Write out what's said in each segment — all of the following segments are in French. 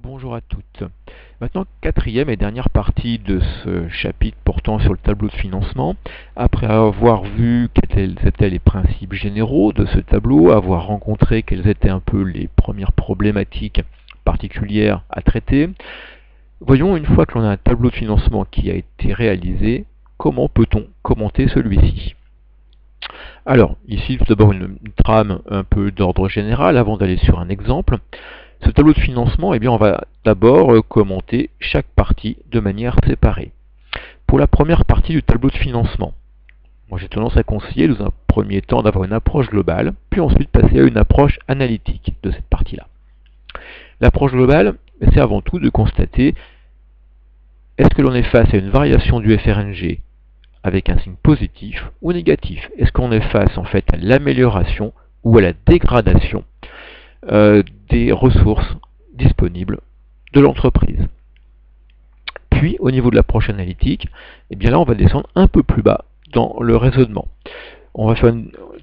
bonjour à toutes. Maintenant, quatrième et dernière partie de ce chapitre portant sur le tableau de financement. Après avoir vu quels étaient les principes généraux de ce tableau, avoir rencontré quelles étaient un peu les premières problématiques particulières à traiter, voyons, une fois que l'on a un tableau de financement qui a été réalisé, comment peut-on commenter celui-ci? Alors, ici, tout d'abord une trame un peu d'ordre général avant d'aller sur un exemple. Ce tableau de financement, eh bien, on va d'abord commenter chaque partie de manière séparée. Pour la première partie du tableau de financement, moi j'ai tendance à conseiller dans un premier temps d'avoir une approche globale, puis ensuite passer à une approche analytique de cette partie-là. L'approche globale, c'est avant tout de constater est-ce que l'on est face à une variation du FRNG avec un signe positif ou négatif? Est-ce qu'on est face en fait à l'amélioration ou à la dégradation des ressources disponibles de l'entreprise? Puis au niveau de l'approche analytique, eh bien là on va descendre un peu plus bas dans le raisonnement. On va faire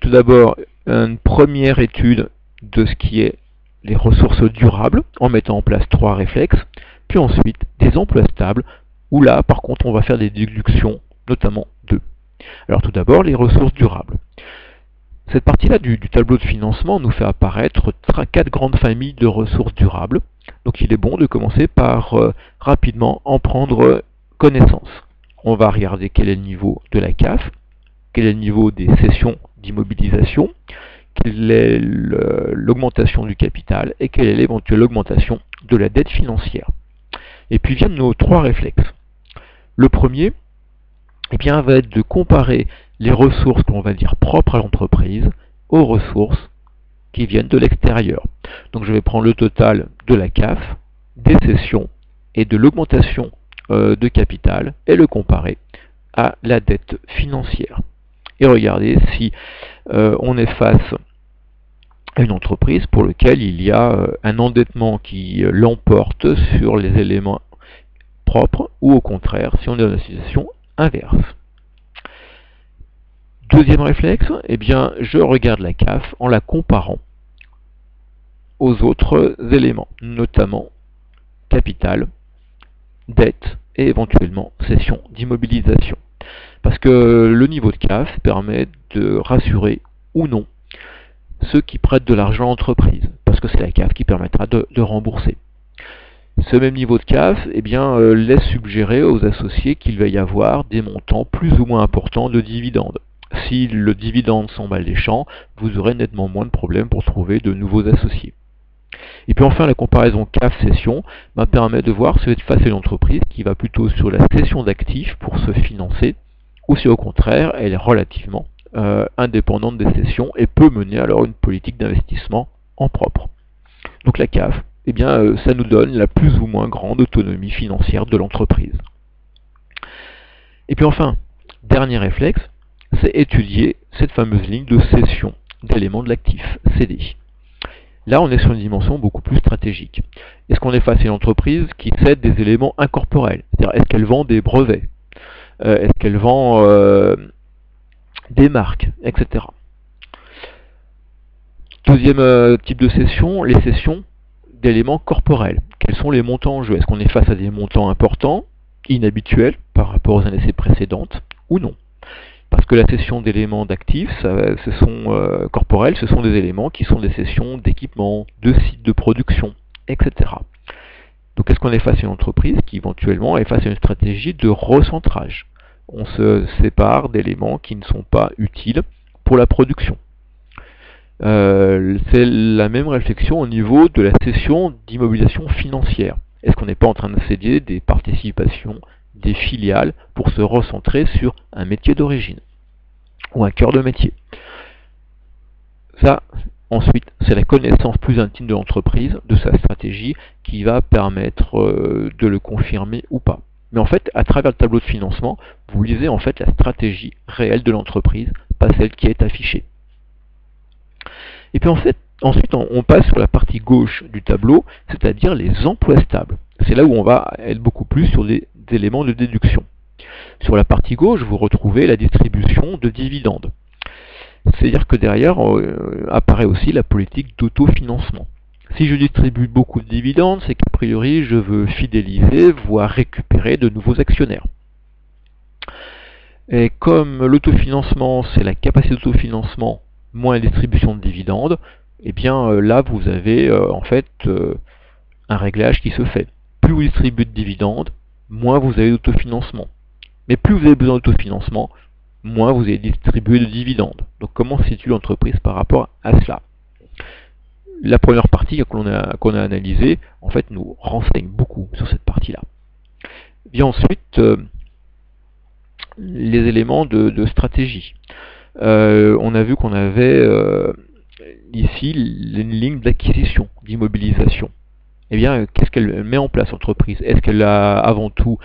tout d'abord une première étude de ce qui est les ressources durables en mettant en place 3 réflexes, puis ensuite des emplois stables où là par contre on va faire des déductions, notamment 2. Alors tout d'abord les ressources durables. Cette partie-là du tableau de financement nous fait apparaître 4 grandes familles de ressources durables. Donc il est bon de commencer par rapidement en prendre connaissance. On va regarder quel est le niveau de la CAF, quel est le niveau des cessions d'immobilisation, quelle est l'augmentation du capital et quelle est l'éventuelle augmentation de la dette financière. Et puis viennent nos 3 réflexes. Le premier, eh bien, va être de comparer les ressources qu'on va dire propres à l'entreprise aux ressources qui viennent de l'extérieur. Donc je vais prendre le total de la CAF, des cessions et de l'augmentation de capital et le comparer à la dette financière. Et regarder si on est face à une entreprise pour laquelle il y a un endettement qui l'emporte sur les éléments propres ou au contraire si on est dans une situation inverse. Deuxième réflexe, eh bien, je regarde la CAF en la comparant aux autres éléments, notamment capital, dette et éventuellement cession d'immobilisation. Parce que le niveau de CAF permet de rassurer ou non ceux qui prêtent de l'argent à l'entreprise, parce que c'est la CAF qui permettra de rembourser. Ce même niveau de CAF eh bien, laisse suggérer aux associés qu'il va y avoir des montants plus ou moins importants de dividendes. Si le dividende semble alléchant, vous aurez nettement moins de problèmes pour trouver de nouveaux associés. Et puis enfin, la comparaison CAF-cession permet de voir si vous êtes face à une entreprise qui va plutôt sur la cession d'actifs pour se financer, ou si au contraire, elle est relativement indépendante des cessions et peut mener alors une politique d'investissement en propre. Donc la CAF, eh bien, ça nous donne la plus ou moins grande autonomie financière de l'entreprise. Et puis enfin, dernier réflexe, c'est étudier cette fameuse ligne de cession d'éléments de l'actif, CD. Là, on est sur une dimension beaucoup plus stratégique. Est-ce qu'on est face à une entreprise qui cède des éléments incorporels? C'est-à-dire, est-ce qu'elle vend des brevets? Est-ce qu'elle vend des marques, etc. Deuxième type de cession, les cessions d'éléments corporels. Quels sont les montants en jeu? Est-ce qu'on est face à des montants importants, inhabituels par rapport aux années précédentes, ou non? Parce que la cession d'éléments d'actifs, corporels, ce sont des éléments qui sont des cessions d'équipements, de sites de production, etc. Donc est-ce qu'on est face à une entreprise qui éventuellement est face à une stratégie de recentrage? On se sépare d'éléments qui ne sont pas utiles pour la production. C'est la même réflexion au niveau de la cession d'immobilisation financière. Est-ce qu'on n'est pas en train de céder des participations, des filiales pour se recentrer sur un métier d'origine ou un cœur de métier? Ça, ensuite, c'est la connaissance plus intime de l'entreprise, de sa stratégie, qui va permettre de le confirmer ou pas. Mais en fait, à travers le tableau de financement, vous lisez en fait la stratégie réelle de l'entreprise, pas celle qui est affichée. Et puis en fait, ensuite, on passe sur la partie gauche du tableau, c'est-à-dire les emplois stables. C'est là où on va être beaucoup plus sur des éléments de déduction. Sur la partie gauche, vous retrouvez la distribution de dividendes. C'est-à-dire que derrière apparaît aussi la politique d'autofinancement. Si je distribue beaucoup de dividendes, c'est qu'a priori je veux fidéliser, voire récupérer de nouveaux actionnaires. Et comme l'autofinancement, c'est la capacité d'autofinancement moins la distribution de dividendes, et bien là vous avez en fait un réglage qui se fait. Plus vous distribuez de dividendes, moins vous avez d'autofinancement. Mais plus vous avez besoin d'autofinancement, moins vous allez distribuer de dividendes. Donc comment se situe l'entreprise par rapport à cela? La première partie qu'on a analysée, en fait, nous renseigne beaucoup sur cette partie-là. Vient ensuite les éléments de stratégie. On a vu qu'on avait ici une ligne d'acquisition, d'immobilisation. Eh bien, qu'est-ce qu'elle met en place, l'entreprise? Est-ce qu'elle a avant tout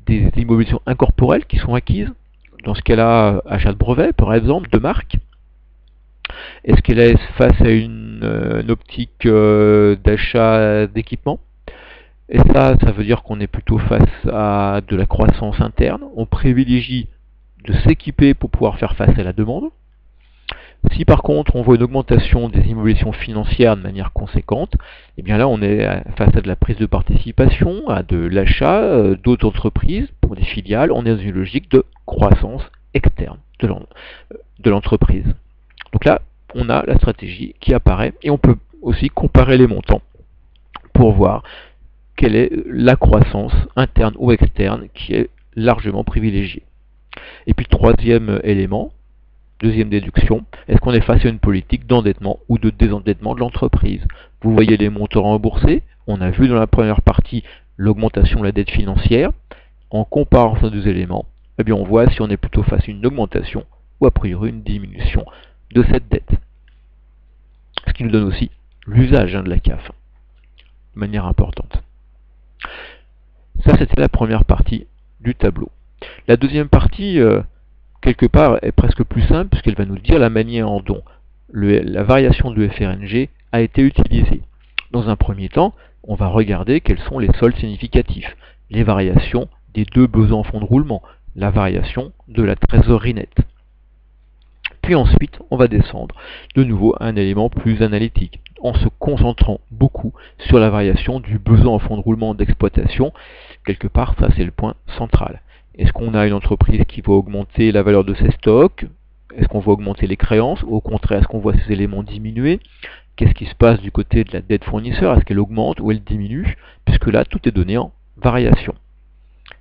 des immobilisations incorporelles qui sont acquises? Dans ce cas-là, achat de brevets, par exemple, de marques. Est-ce qu'elle est face à une optique d'achat d'équipement? Et ça veut dire qu'on est plutôt face à de la croissance interne. On privilégie de s'équiper pour pouvoir faire face à la demande. Si par contre on voit une augmentation des immobilisations financières de manière conséquente, et bien là on est face à de la prise de participation, à de l'achat d'autres entreprises pour des filiales. On est dans une logique de croissance externe de l'entreprise. Donc là, on a la stratégie qui apparaît et on peut aussi comparer les montants pour voir quelle est la croissance interne ou externe qui est largement privilégiée. Et puis troisième élément, deuxième déduction, est-ce qu'on est face à une politique d'endettement ou de désendettement de l'entreprise? Vous voyez les montants remboursés, on a vu dans la première partie l'augmentation de la dette financière. En comparant ces deux éléments, eh bien on voit si on est plutôt face à une augmentation ou a priori une diminution de cette dette. Ce qui nous donne aussi l'usage de la CAF de manière importante. Ça, c'était la première partie du tableau. La deuxième partie, quelque part, est presque plus simple puisqu'elle va nous dire la manière dont la variation du FRNG a été utilisée. Dans un premier temps, on va regarder quels sont les soldes significatifs, les variations des deux besoins en fonds de roulement, la variation de la trésorerie nette. Puis ensuite, on va descendre de nouveau à un élément plus analytique, en se concentrant beaucoup sur la variation du besoin en fonds de roulement d'exploitation. Quelque part, ça c'est le point central. Est-ce qu'on a une entreprise qui va augmenter la valeur de ses stocks? Est-ce qu'on va augmenter les créances? Ou au contraire, est-ce qu'on voit ces éléments diminuer? Qu'est-ce qui se passe du côté de la dette fournisseur? Est-ce qu'elle augmente ou elle diminue? Puisque là, tout est donné en variation.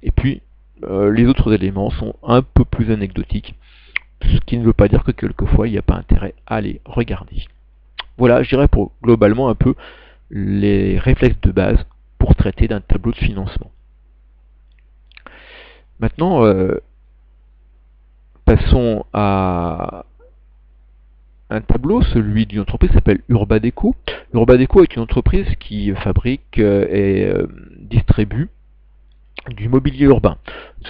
Et puis, les autres éléments sont un peu plus anecdotiques, ce qui ne veut pas dire que quelquefois il n'y a pas intérêt à les regarder. Voilà, je dirais pour globalement un peu les réflexes de base pour traiter d'un tableau de financement. Maintenant, passons à un tableau, celui d'une entreprise qui s'appelle Urbadeco. Urbadeco est une entreprise qui fabrique et distribue du mobilier urbain,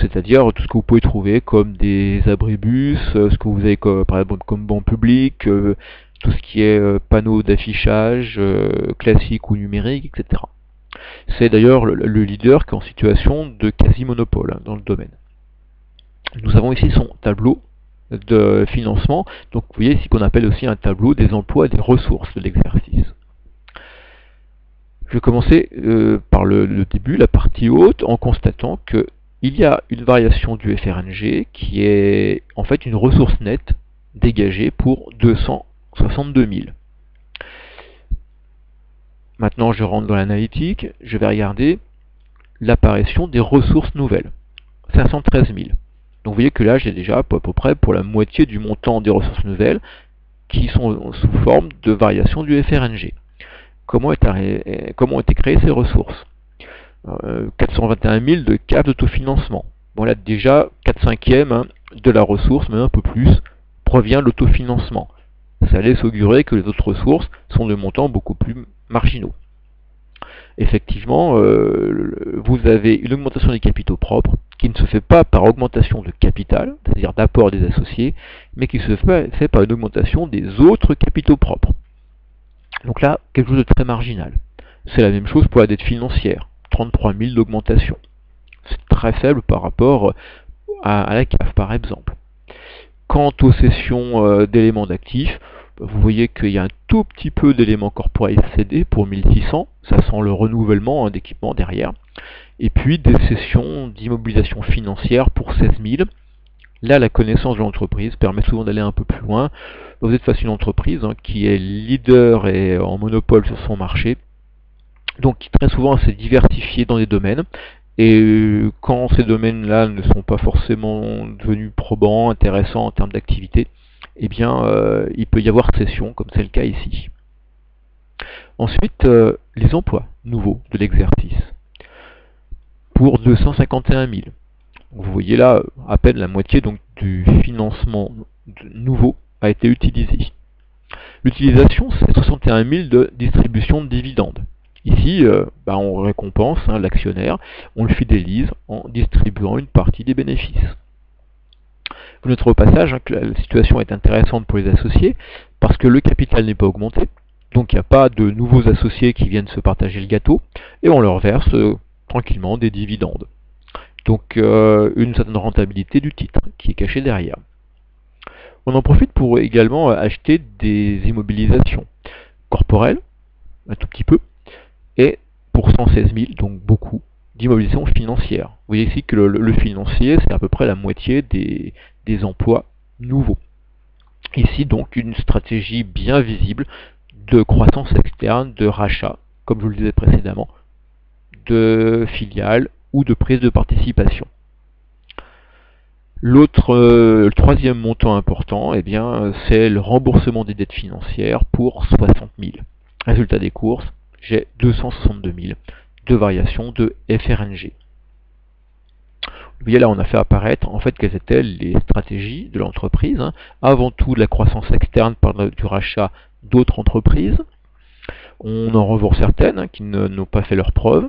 c'est-à-dire tout ce que vous pouvez trouver comme des abribus, ce que vous avez par exemple comme banc public, tout ce qui est panneaux d'affichage classique ou numérique, etc. C'est d'ailleurs le leader qui est en situation de quasi-monopole dans le domaine. Nous avons ici son tableau de financement, donc vous voyez ici qu'on appelle aussi un tableau des emplois et des ressources de l'exercice. Je vais commencer par le début, la partie haute, en constatant qu'il y a une variation du FRNG qui est en fait une ressource nette dégagée pour 262 000. Maintenant, je rentre dans l'analytique, je vais regarder l'apparition des ressources nouvelles, 513 000. Donc vous voyez que là, j'ai déjà à peu près pour la moitié du montant des ressources nouvelles qui sont sous forme de variation du FRNG. Comment ont été créées ces ressources? 421 000 de CAF d'autofinancement. Bon là déjà 4/5 de la ressource, même un peu plus, provient de l'autofinancement. Ça laisse augurer que les autres ressources sont de montants beaucoup plus marginaux. Effectivement, vous avez une augmentation des capitaux propres qui ne se fait pas par augmentation de capital, c'est-à-dire d'apport des associés, mais qui se fait par une augmentation des autres capitaux propres. Donc là, quelque chose de très marginal. C'est la même chose pour la dette financière, 33 000 d'augmentation. C'est très faible par rapport à la CAF par exemple. Quant aux cessions d'éléments d'actifs, Vous voyez qu'il y a un tout petit peu d'éléments corporels cédés pour 1600, ça sent le renouvellement d'équipement derrière. Et puis des cessions d'immobilisation financière pour 16 000. Là, la connaissance de l'entreprise permet souvent d'aller un peu plus loin. Vous êtes face à une entreprise qui est leader et en monopole sur son marché, donc qui très souvent s'est diversifiée dans des domaines. Et quand ces domaines-là ne sont pas forcément devenus probants, intéressants en termes d'activité, eh bien, il peut y avoir cession, comme c'est le cas ici. Ensuite, les emplois nouveaux de l'exercice, pour 251 000. Vous voyez là, à peine la moitié donc, du financement nouveau a été utilisé. L'utilisation, c'est 61 000 de distribution de dividendes. Ici, on récompense l'actionnaire, on le fidélise en distribuant une partie des bénéfices. Vous noterez au passage que la situation est intéressante pour les associés parce que le capital n'est pas augmenté, donc il n'y a pas de nouveaux associés qui viennent se partager le gâteau, et on leur verse tranquillement des dividendes. Donc une certaine rentabilité du titre qui est cachée derrière. On en profite pour également acheter des immobilisations corporelles, un tout petit peu, et pour 116 000, donc beaucoup, d'immobilisations financières. Vous voyez ici que le financier, c'est à peu près la moitié des emplois nouveaux. Ici donc une stratégie bien visible de croissance externe, de rachat, comme je vous le disais précédemment, de filiales ou de prise de participation. Le troisième montant important, c'est le remboursement des dettes financières pour 60 000. Résultat des courses, j'ai 262 000 de variation de FRNG. Vous voyez là, on a fait apparaître en fait quelles étaient les stratégies de l'entreprise. Avant tout, de la croissance externe par du rachat d'autres entreprises. On en revoit certaines qui n'ont pas fait leurs preuves.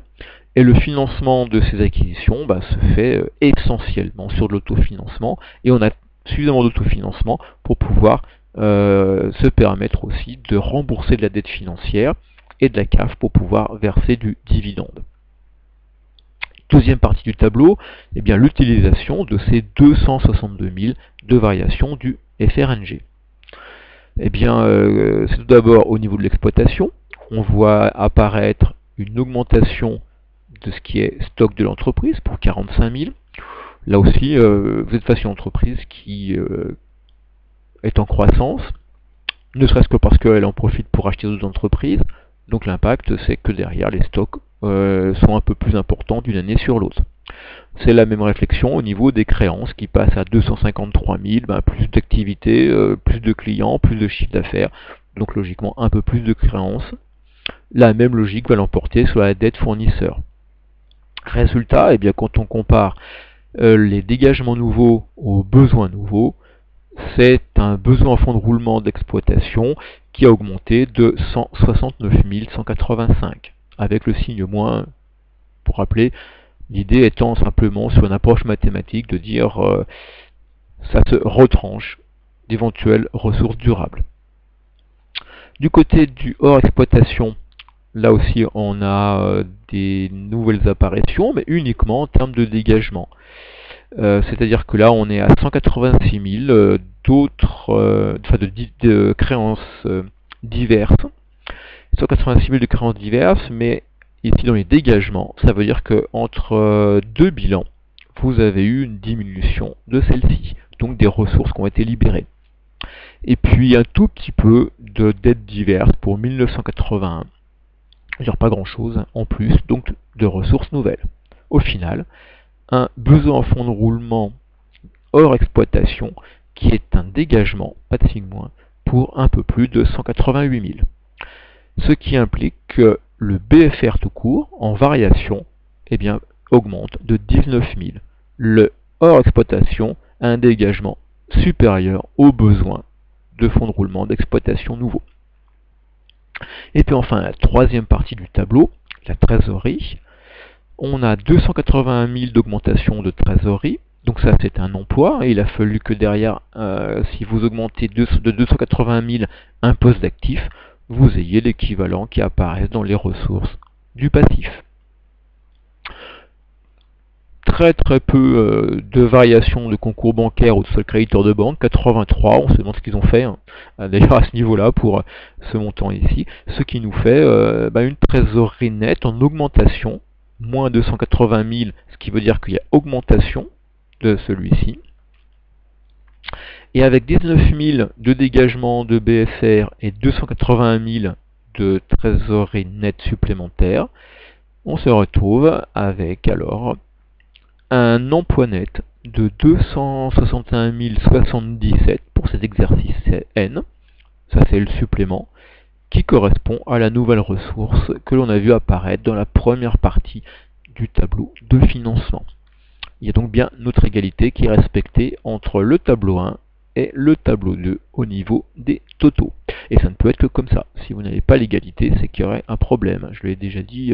Et le financement de ces acquisitions se fait essentiellement sur de l'autofinancement. Et on a suffisamment d'autofinancement pour pouvoir se permettre aussi de rembourser de la dette financière et de la CAF pour pouvoir verser du dividende. Deuxième partie du tableau, l'utilisation de ces 262 000 de variation du FRNG. C'est tout d'abord au niveau de l'exploitation. On voit apparaître une augmentation de ce qui est stock de l'entreprise pour 45 000. Là aussi, vous êtes face à une entreprise qui est en croissance, ne serait-ce que parce qu'elle en profite pour acheter d'autres entreprises. Donc l'impact, c'est que derrière, les stocks sont un peu plus importants d'une année sur l'autre. C'est la même réflexion au niveau des créances qui passent à 253 000, plus d'activité, plus de clients, plus de chiffre d'affaires, donc logiquement un peu plus de créances. La même logique va l'emporter sur la dette fournisseur. Résultat, quand on compare les dégagements nouveaux aux besoins nouveaux, c'est un besoin en fonds de roulement d'exploitation qui a augmenté de 169 185, avec le signe moins, pour rappeler, l'idée étant simplement sur une approche mathématique de dire ça se retranche d'éventuelles ressources durables. Du côté du hors exploitation, là aussi on a des nouvelles apparitions, mais uniquement en termes de dégagement. C'est-à-dire que là on est à 186 000 de créances diverses. 186 000 de créances diverses, mais ici dans les dégagements, ça veut dire qu'entre deux bilans, vous avez eu une diminution de celle-ci, donc des ressources qui ont été libérées. Et puis un tout petit peu de dettes diverses pour 1981. C'est-à-dire pas grand-chose en plus, donc de ressources nouvelles. Au final, un besoin en fonds de roulement hors exploitation qui est un dégagement, pas de signe moins, pour un peu plus de 188 000. Ce qui implique que le BFR tout court, en variation, augmente de 19 000. Le hors exploitation a un dégagement supérieur aux besoins de fonds de roulement d'exploitation nouveaux. Et puis enfin, la troisième partie du tableau, la trésorerie. On a 281 000 d'augmentation de trésorerie. Donc ça, c'est un emploi. Et il a fallu que derrière, si vous augmentez de 280 000 un poste d'actif, vous ayez l'équivalent qui apparaît dans les ressources du passif. très peu de variations de concours bancaires ou de seul créditeur de banque, 83, on se demande ce qu'ils ont fait, hein, d'ailleurs à ce niveau-là pour ce montant ici, ce qui nous fait une trésorerie nette en augmentation, moins 280 000, ce qui veut dire qu'il y a augmentation de celui-ci. Et avec 19 000 de dégagement de BFR et 281 000 de trésorerie nette supplémentaire, on se retrouve avec alors un emploi net de 261 077 pour cet exercice N, ça c'est le supplément, qui correspond à la nouvelle ressource que l'on a vu apparaître dans la première partie du tableau de financement. Il y a donc bien notre égalité qui est respectée entre le tableau 1 et le tableau 2 au niveau des totaux. Et ça ne peut être que comme ça. Si vous n'avez pas l'égalité, c'est qu'il y aurait un problème. Je l'ai déjà dit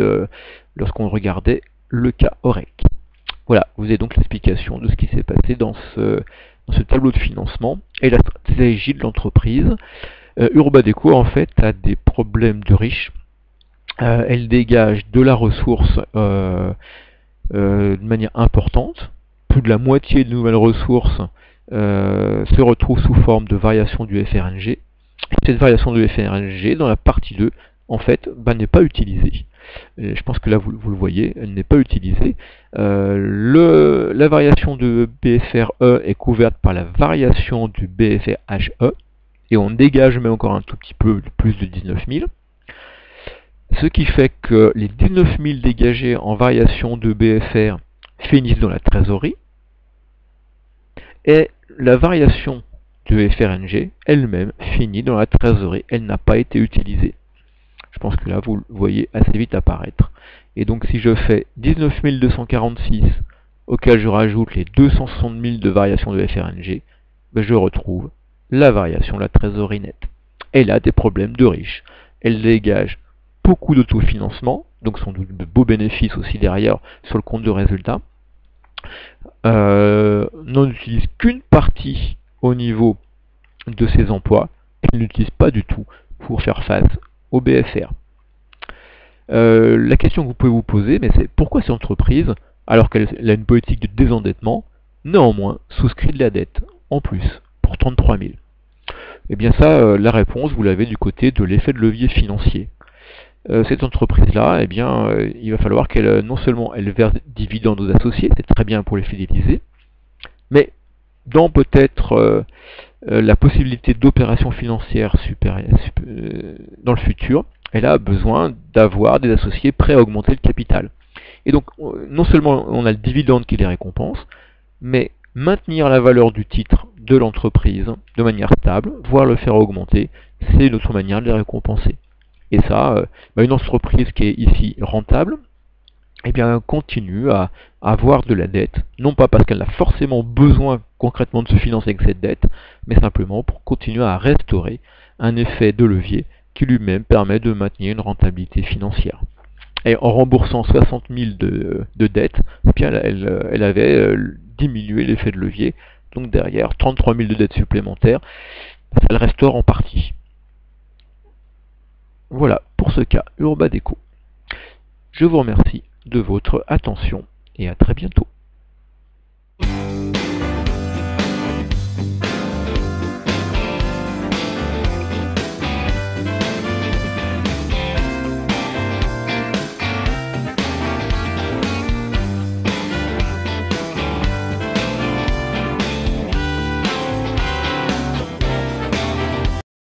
lorsqu'on regardait le cas OREC. Voilà, vous avez donc l'explication de ce qui s'est passé dans ce tableau de financement et la stratégie de l'entreprise. Urbadeco, en fait, a des problèmes de riches. Elle dégage de la ressource de manière importante. Plus de la moitié de nouvelles ressources se retrouve sous forme de variation du FRNG. Cette variation du FRNG, dans la partie 2, en fait, n'est pas utilisée. Je pense que là, vous le voyez, elle n'est pas utilisée. La variation de BFRE est couverte par la variation du BFRHE, et on dégage même encore un tout petit peu plus de 19 000. Ce qui fait que les 19 000 dégagés en variation de BFR finissent dans la trésorerie, et la variation de FRNG elle-même finit dans la trésorerie, elle n'a pas été utilisée. Je pense que là vous le voyez assez vite apparaître. Et donc si je fais 19 246 auquel je rajoute les 260 000 de variation de FRNG, je retrouve la variation de la trésorerie nette. Elle a des problèmes de riches. Elle dégage beaucoup d'autofinancement, donc sans doute de beaux bénéfices aussi derrière sur le compte de résultat. N'en utilise qu'une partie au niveau de ses emplois, elle n'utilise pas du tout pour faire face au BFR. La question que vous pouvez vous poser, c'est pourquoi cette entreprise, alors qu'elle a une politique de désendettement, néanmoins souscrit de la dette, en plus, pour 33 000. Eh bien ça, la réponse, vous l'avez du côté de l'effet de levier financier. Cette entreprise-là, il va falloir qu'elle, non seulement elle verse des dividendes aux associés, c'est très bien pour les fidéliser, mais dans peut-être la possibilité d'opérations financières dans le futur, elle a besoin d'avoir des associés prêts à augmenter le capital. Et donc, non seulement on a le dividende qui les récompense, mais maintenir la valeur du titre de l'entreprise de manière stable, voire le faire augmenter, c'est une autre manière de les récompenser. Et ça, une entreprise qui est ici rentable, continue à avoir de la dette, non pas parce qu'elle a forcément besoin concrètement de se financer avec cette dette, mais simplement pour continuer à restaurer un effet de levier qui lui-même permet de maintenir une rentabilité financière. Et en remboursant 60 000 de dettes, elle avait diminué l'effet de levier, donc derrière 33 000 de dettes supplémentaires, ça le restaure en partie. Voilà pour ce cas Urbadeco. Je vous remercie de votre attention et à très bientôt.